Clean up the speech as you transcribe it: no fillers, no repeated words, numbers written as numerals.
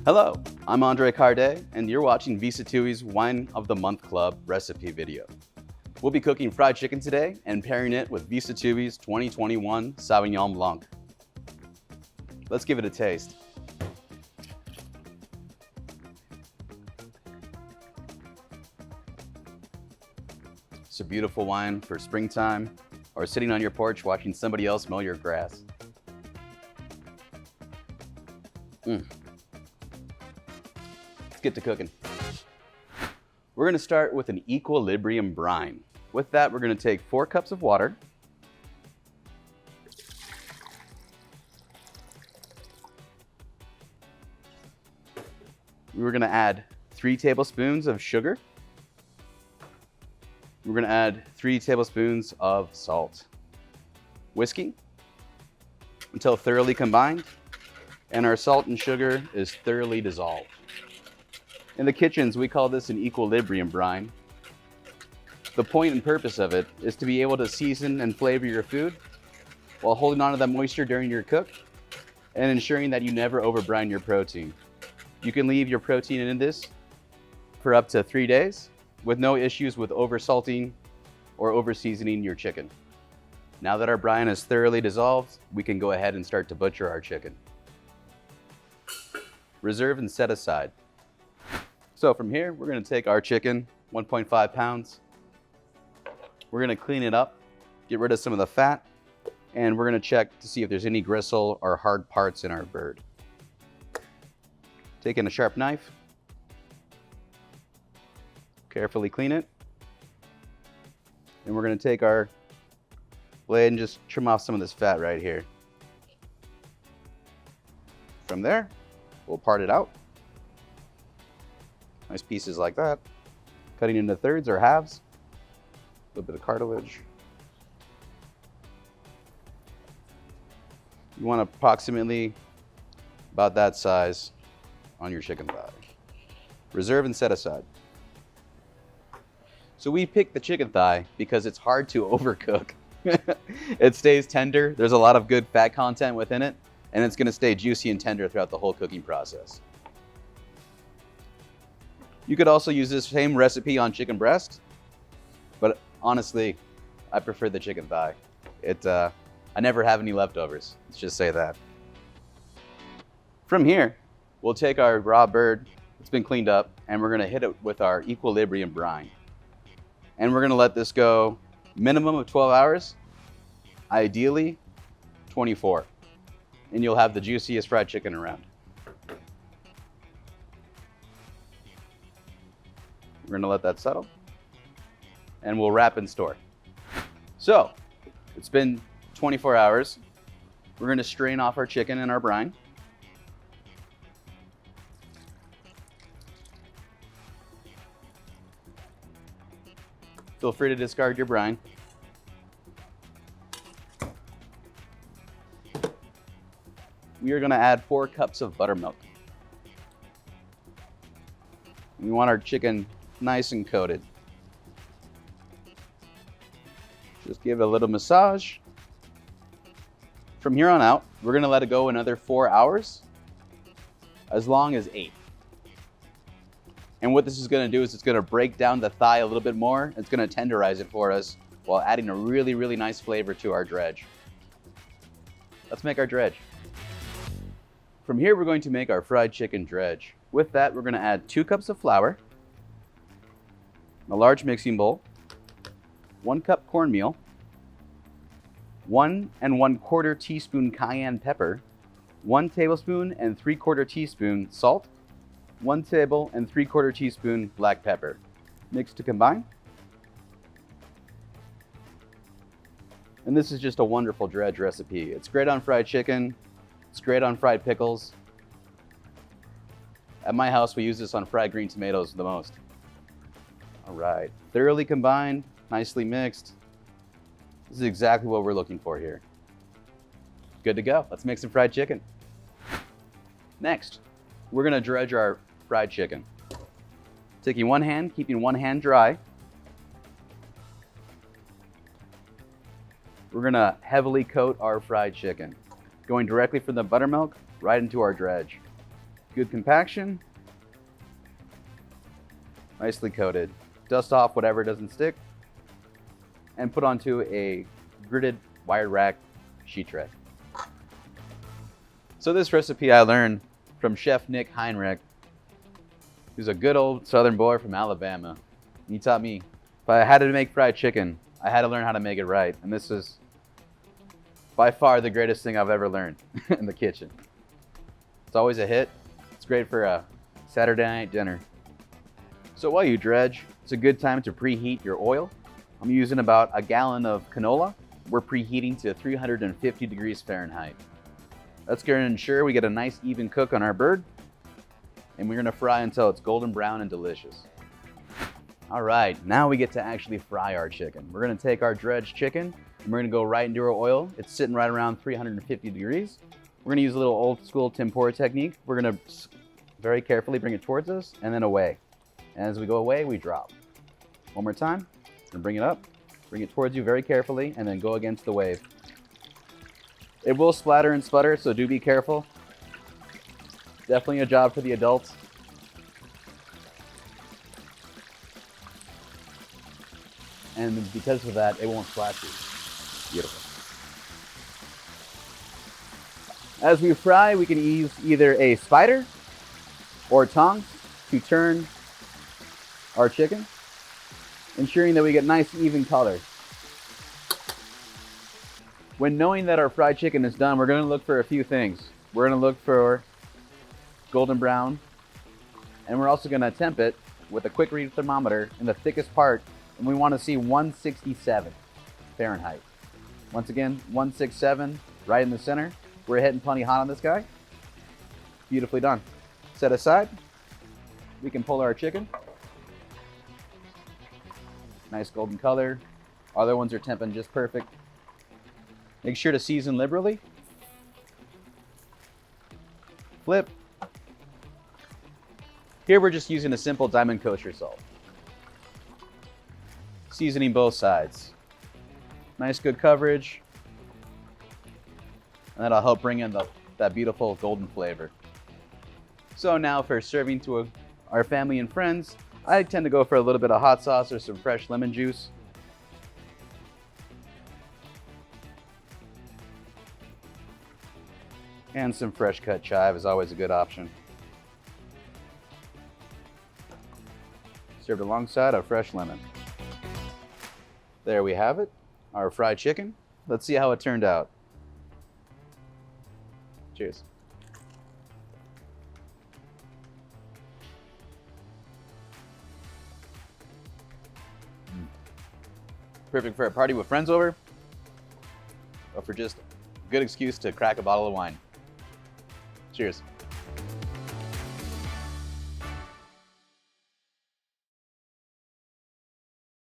Hello, I'm André Cardé, and you're watching Sattui's Wine of the Month Club recipe video. We'll be cooking fried chicken today and pairing it with Sattui's 2021 Sauvignon Blanc. Let's give it a taste. It's a beautiful wine for springtime or sitting on your porch watching somebody else mow your grass. Let's get to cooking. We're going to start with an equilibrium brine. With that, we're going to take 4 cups of water. We're going to add 3 tablespoons of sugar. We're going to add 3 tablespoons of salt. Whiskey until thoroughly combined and our salt and sugar is thoroughly dissolved. In the kitchens, we call this an equilibrium brine. The point and purpose of it is to be able to season and flavor your food while holding on to that moisture during your cook and ensuring that you never overbrine your protein. You can leave your protein in this for up to 3 days with no issues with over-salting or over-seasoning your chicken. Now that our brine is thoroughly dissolved, we can go ahead and start to butcher our chicken. Reserve and set aside. So from here, we're going to take our chicken, 1.5 pounds. We're going to clean it up, get rid of some of the fat, and we're going to check to see if there's any gristle or hard parts in our bird. Taking a sharp knife, carefully clean it, and we're going to take our blade and just trim off some of this fat right here. From there, we'll part it out. Nice pieces like that. Cutting into thirds or halves. A little bit of cartilage. You want approximately about that size on your chicken thigh. Reserve and set aside. So we picked the chicken thigh because it's hard to overcook. It stays tender. There's a lot of good fat content within it, and it's going to stay juicy and tender throughout the whole cooking process. You could also use this same recipe on chicken breast, but honestly, I prefer the chicken thigh. I never have any leftovers. Let's just say that. From here, we'll take our raw bird, it's been cleaned up, and we're going to hit it with our equilibrium brine. And we're going to let this go minimum of 12 hours, ideally 24. And you'll have the juiciest fried chicken around. We're going to let that settle, and we'll wrap and store. So, it's been 24 hours. We're going to strain off our chicken and our brine. Feel free to discard your brine. We are going to add 4 cups of buttermilk. We want our chicken nice and coated. Just give it a little massage. From here on out, we're going to let it go another 4 hours, as long as 8. And what this is going to do is it's going to break down the thigh a little bit more. It's going to tenderize it for us while adding a really, really nice flavor to our dredge. Let's make our dredge. From here, we're going to make our fried chicken dredge. With that, we're going to add 2 cups of flour, a large mixing bowl, 1 cup cornmeal, 1 1/4 teaspoon cayenne pepper, 1 tablespoon and 3/4 teaspoon salt, 1 table and 3/4 teaspoon black pepper. Mix to combine. And this is just a wonderful dredge recipe. It's great on fried chicken. It's great on fried pickles. At my house, we use this on fried green tomatoes the most. All right, thoroughly combined, nicely mixed. This is exactly what we're looking for here. Good to go. Let's make some fried chicken. Next, we're gonna dredge our fried chicken. Taking one hand, keeping one hand dry. We're gonna heavily coat our fried chicken, going directly from the buttermilk right into our dredge. Good compaction. Nicely coated. Dust off whatever doesn't stick and put onto a gridded wire rack sheet tray. So this recipe I learned from Chef Nick Heinrich, who's a good old Southern boy from Alabama. He taught me if I had to make fried chicken, I had to learn how to make it right. And this is by far the greatest thing I've ever learned in the kitchen. It's always a hit. It's great for a Saturday night dinner. So while you dredge, it's a good time to preheat your oil. I'm using about a gallon of canola. We're preheating to 350 degrees Fahrenheit. That's going to ensure we get a nice even cook on our bird. And we're going to fry until it's golden brown and delicious. All right, now we get to actually fry our chicken. We're going to take our dredged chicken and we're going to go right into our oil. It's sitting right around 350 degrees. We're going to use a little old school tempura technique. We're going to very carefully bring it towards us and then away. And as we go away, we drop. One more time. And bring it up, bring it towards you very carefully, and then go against the wave. It will splatter and sputter, so do be careful. Definitely a job for the adults. And because of that, it won't splash you. Beautiful. As we fry, we can use either a spider or tongs to turn our chicken, ensuring that we get nice even color. When knowing that our fried chicken is done, we're going to look for a few things. We're going to look for golden brown, and we're also going to temp it with a quick read thermometer in the thickest part, and we want to see 167 Fahrenheit. Once again, 167 right in the center. We're hitting plenty hot on this guy. Beautifully done. Set aside. We can pull our chicken. Nice golden color. Other ones are temping just perfect. Make sure to season liberally. Flip. Here we're just using a simple diamond kosher salt. Seasoning both sides. Nice good coverage. And that'll help bring in that beautiful golden flavor. So now for serving to our family and friends, I tend to go for a little bit of hot sauce or some fresh lemon juice. And some fresh cut chive is always a good option. Served alongside a fresh lemon. There we have it, our fried chicken. Let's see how it turned out. Cheers. Perfect for a party with friends over, or for just a good excuse to crack a bottle of wine. Cheers.